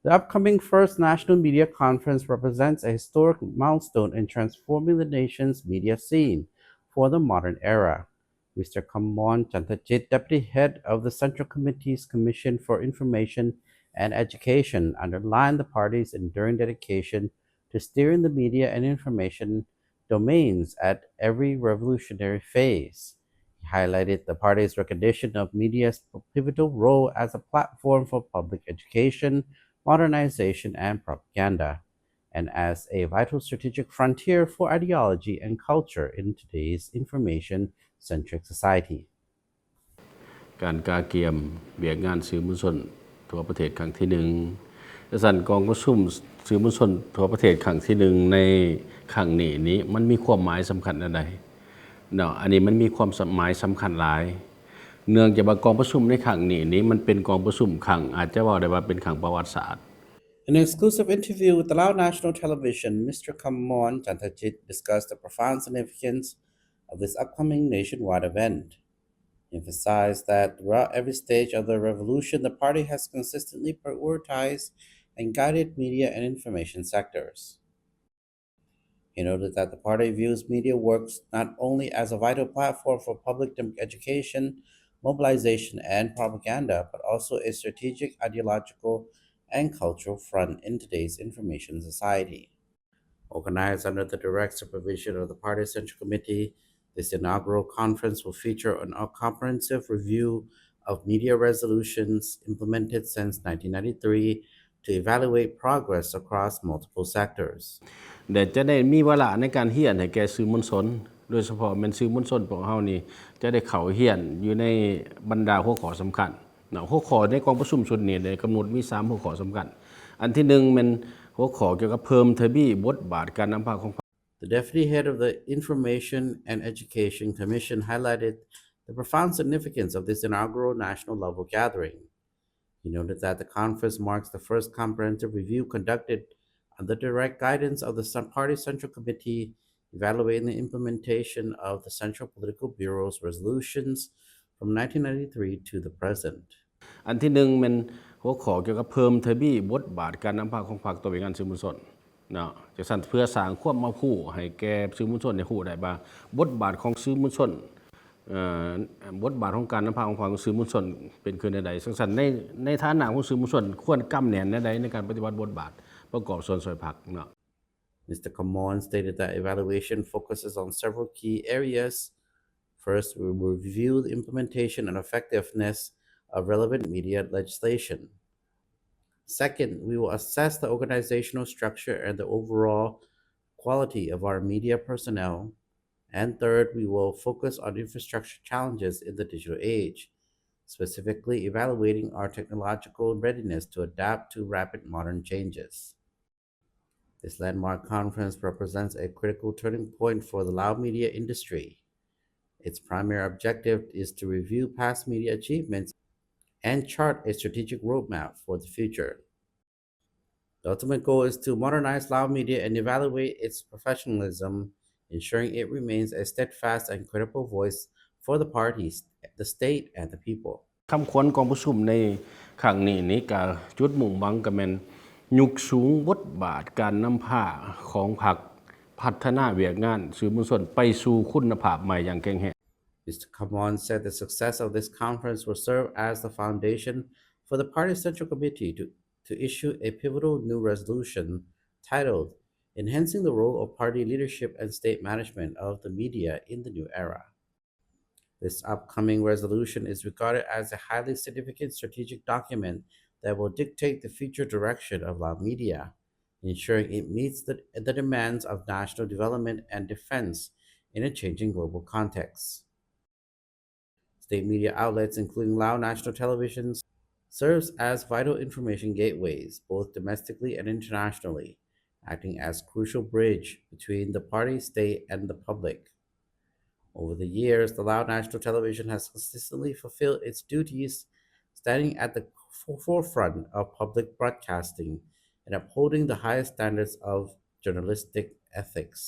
The upcoming First National Media Conference represents a historic milestone in transforming the nation's media scene for the modern era. Mr. Kamon Chantajit, Deputy Head of the Central Committee's Commission for Information and Education, underlined the party's enduring dedication to steering the media and information domains at every revolutionary phase. He highlighted the party's recognition of media's pivotal role as a platform for public education, modernization, and propaganda, and as a vital strategic frontier for ideology and culture in today's information-centric society. การกาเกียมเวียกงานสื่อมวลชนทั่วประเทศครั้งที่1และสั่นกองประชุมสื่อมวลชนทั่วประเทศครั้งที่1ในครั้งนี้มันมีความหมายสำคัญอันใดเนาะอันนี้มันมีความหมายสำคัญหลายเนื่องจากว่ากองประชุมในครั้งนี้มันเป็นกองประชุมครั้งอาจจะว่าได้ว่าเป็นครั้งประวัติศาสตร์ In an exclusive interview with the Lao National Television, Mr. Kamon Chantajit discussed the profound significance of this upcoming nationwide event. He emphasized that throughout every stage of the revolution, the party has consistently prioritized and guided media and information sectors. He noted that the party views media works not only as a vital platform for public education, mobilization, and propaganda, but also a strategic, ideological, and cultural front in today's information society. Organized under the direct supervision of the party's Central Committee, this inaugural conference will feature a comprehensive review of media resolutions implemented since 1993 to evaluate progress across multiple sectors. แต่จะได้มีเวลาในการเรียนให้แก่สื่อมวลชนโดยเฉพาะแม่นสื่อมวลชนของเฮานี่จะได้เข้าเรียนอยู่ในบรรดาหัวข้อสำคัญเนาะหัวข้อในกองประชุมชุดนี้ได้กำหนดมี3หัวข้อสำคัญอันที่1แม่นหัวข้อเกี่ยวกับเพิ่มทวีบทบาทการนำพาของ The Deputy Head of the Information and Education Commission highlighted the profound significance of this inaugural national-level gathering. He noted that the conference marks the first comprehensive review conducted under direct guidance of the Party Central Committee, evaluating the implementation of the Central Political Bureau's resolutions from 1993 to the present. อันที่1แม่นหัวข้อเกี่ยวกับเพิ่มทวีบทบาทการนำพาของพรรคต่อไปงานสื่อมวลชนเนาะจังซั่นเพื่อสร้างความมาฮู้ให้แก่สื่อมวลชนได้ฮู้ได้ว่าบทบาทของสื่อมวลชนบทบาทของการนำพาของสื่อมวลชนเป็นคือใดๆจังซั่นในฐานะของสื่อมวลชนควรกำแหน่งใดในการปฏิบัติบทบาทประกอบส่วนช่วยพรรคเนาะ Mr. Kamon stated that evaluation focuses on several key areas. First, we will review the implementation and effectiveness of relevant media legislation. Second, we will assess the organizational structure and the overall quality of our media personnel. And third, we will focus on infrastructure challenges in the digital age, specifically evaluating our technological readiness to adapt to rapid modern changes. This landmark conference represents a critical turning point for the Lao media industry. Its primary objective is to review past media achievements and chart a strategic roadmap for the future. The ultimate goal is to modernize Lao media and evaluate its professionalism, ensuring it remains a steadfast and credible voice for the parties, the state, and the people. คำขวัญกองประชุมในครั้งนี้ก็จุดมุ่งหวังก็แม่นยุกสูงบทบาทการนำพาของพรรคพัฒนาเวียกงานสื่อมวลชนไปสู่คุณภาพใหม่อย่างแข็งแรง Mr. Kamon said the success of this conference will serve as the foundation for the party's Central Committee to issue a pivotal new resolution titled Enhancing the Role of Party Leadership and State Management of the Media in the New Era. This upcoming resolution is regarded as a highly significant strategic document that will dictate the future direction of Lao media, ensuring it meets the demands of national development and defense in a changing global context. State media outlets, including Lao National Television, serves as vital information gateways, both domestically and internationally, acting as a crucial bridge between the party, state, and the public. Over the years, the Lao National Television has consistently fulfilled its duties, standing at the forefront of public broadcasting and upholding the highest standards of journalistic ethics.